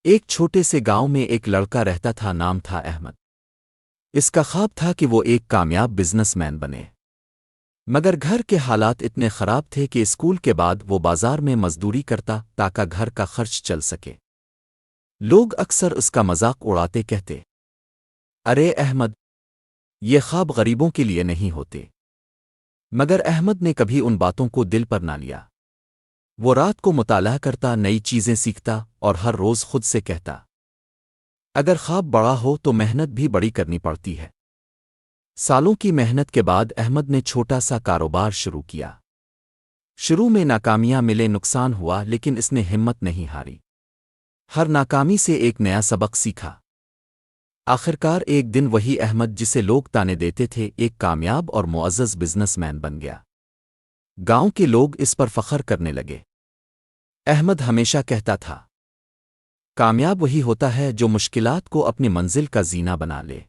ایک چھوٹے سے گاؤں میں ایک لڑکا رہتا تھا، نام تھا احمد۔ اس کا خواب تھا کہ وہ ایک کامیاب بزنس مین بنے، مگر گھر کے حالات اتنے خراب تھے کہ اسکول کے بعد وہ بازار میں مزدوری کرتا تاکہ گھر کا خرچ چل سکے۔ لوگ اکثر اس کا مذاق اڑاتے، کہتے، ارے احمد، یہ خواب غریبوں کے لیے نہیں ہوتے۔ مگر احمد نے کبھی ان باتوں کو دل پر نہ لیا۔ وہ رات کو مطالعہ کرتا، نئی چیزیں سیکھتا اور ہر روز خود سے کہتا، اگر خواب بڑا ہو تو محنت بھی بڑی کرنی پڑتی ہے۔ سالوں کی محنت کے بعد احمد نے چھوٹا سا کاروبار شروع کیا۔ شروع میں ناکامیاں ملے، نقصان ہوا، لیکن اس نے ہمت نہیں ہاری۔ ہر ناکامی سے ایک نیا سبق سیکھا۔ آخرکار ایک دن وہی احمد جسے لوگ تانے دیتے تھے، ایک کامیاب اور معزز بزنس مین بن گیا۔ گاؤں کے لوگ اس پر فخر کرنے لگے۔ احمد ہمیشہ کہتا تھا، کامیاب وہی ہوتا ہے جو مشکلات کو اپنی منزل کا زینہ بنا لے۔